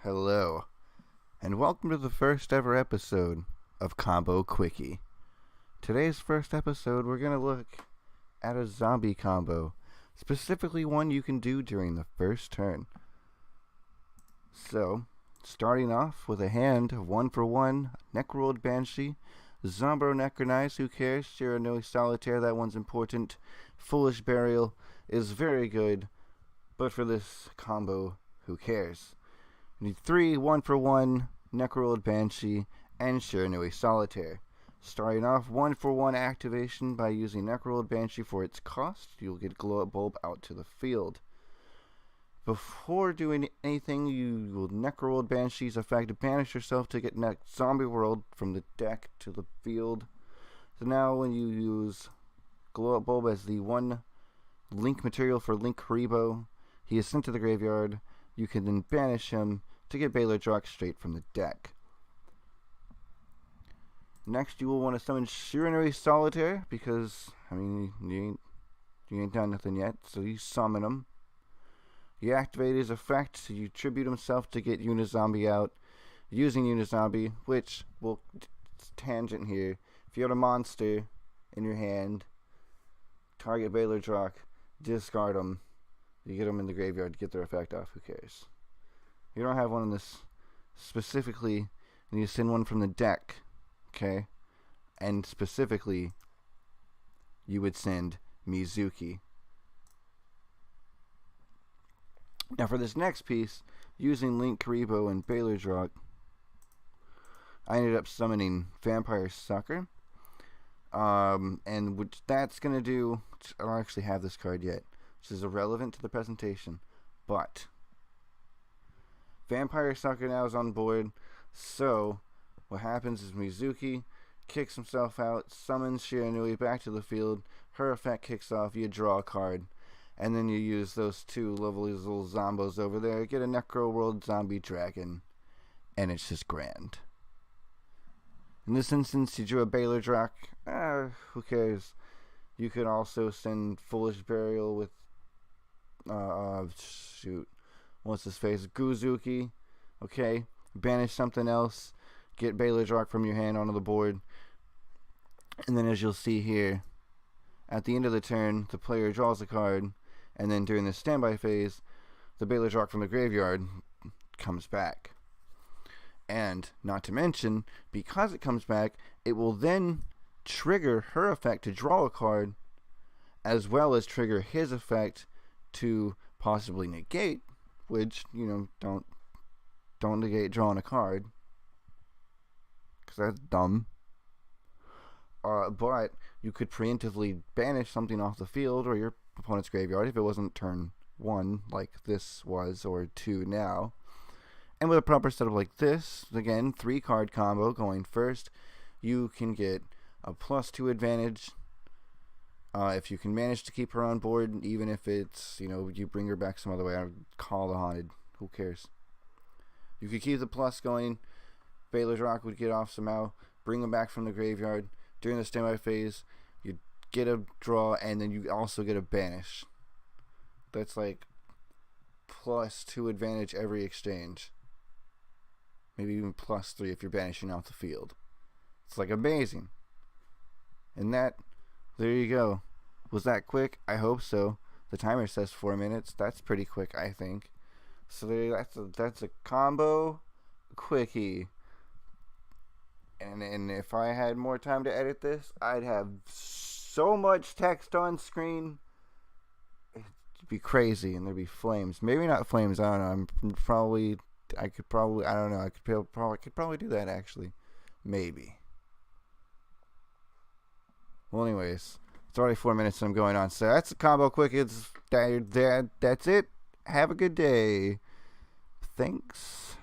Hello, and welcome to the first ever episode of Combo Quickie. Today's first episode, we're going to look at a zombie combo, specifically one you can do during the first turn. So, starting off with a hand of 1-for-1, Necrold Banshee, Zombro Necronize, who cares, Shiranui Solitaire, that one's important, Foolish Burial is very good, but for this combo, who cares? You need 3 1-for-1 Necrold Banshee and Shiranui Solitaire. Starting off 1-for-1 activation by using Necrold Banshee for its cost, you'll get Glow Up Bulb out to the field. Before doing anything, you will Necrold Banshee's effect, banish yourself to get Zombie World from the deck to the field. So now when you use Glow Up Bulb as the one link material for Link Karibo, he is sent to the graveyard. You can then banish him to get Baylor Drock straight from the deck. Next, you will want to summon Shiranui Solitaire because, you ain't done nothing yet, so you summon him. You activate his effect, so you tribute himself to get Unizombie out using Unizombie, which will tangent here. If you have a monster in your hand, target Baylor Drock, discard him. You get them in the graveyard to get their effect off. Who cares? You don't have one in this specifically, and you send one from the deck, okay? And specifically, you would send Mizuki. Now for this next piece, using Link Karibo and Baylor Drock, I ended up summoning Vampire Sucker. And what that's going to do, I don't actually have this card yet, which is irrelevant to the presentation, but Vampire Sucker now is on board, so what happens is Mizuki kicks himself out, summons Shiranui back to the field, her effect kicks off, you draw a card, and then you use those two lovely little zombos over there, get a Necro World Zombie Dragon, and it's just grand. In this instance, you drew a Baylor Drock, who cares? You could also send Foolish Burial with what's his face? Guzuki. Okay. Banish something else. Get Baylor Drock from your hand onto the board. And then as you'll see here, at the end of the turn, the player draws a card, and then during the standby phase, the Baylor Drock from the graveyard comes back. And not to mention, because it comes back, it will then trigger her effect to draw a card, as well as trigger his effect to possibly negate, which, don't negate drawing a card, because that's dumb. But you could preemptively banish something off the field or your opponent's graveyard if it wasn't turn 1 like this was, or 2 now. And with a proper setup like this, again, 3-card combo going first, you can get a +2 advantage if you can manage to keep her on board, even if it's, you bring her back some other way. I would call the Haunted. Who cares? You could keep the plus going. Baylor Drock would get off somehow, bring him back from the graveyard. During the standby phase, you get a draw, and then you also get a banish. That's like +2 advantage every exchange. Maybe even +3 if you're banishing off the field. It's like amazing. And there you go. Was that quick? I hope so. The timer says 4 minutes. That's pretty quick, I think. So that's a combo quickie. And if I had more time to edit this, I'd have so much text on screen. It'd be crazy, and there'd be flames. Maybe not flames. I don't know. I could probably do that actually. Maybe. Well, anyways, it's already 4 minutes and I'm going on. So that's a combo quick. That's it. Have a good day. Thanks.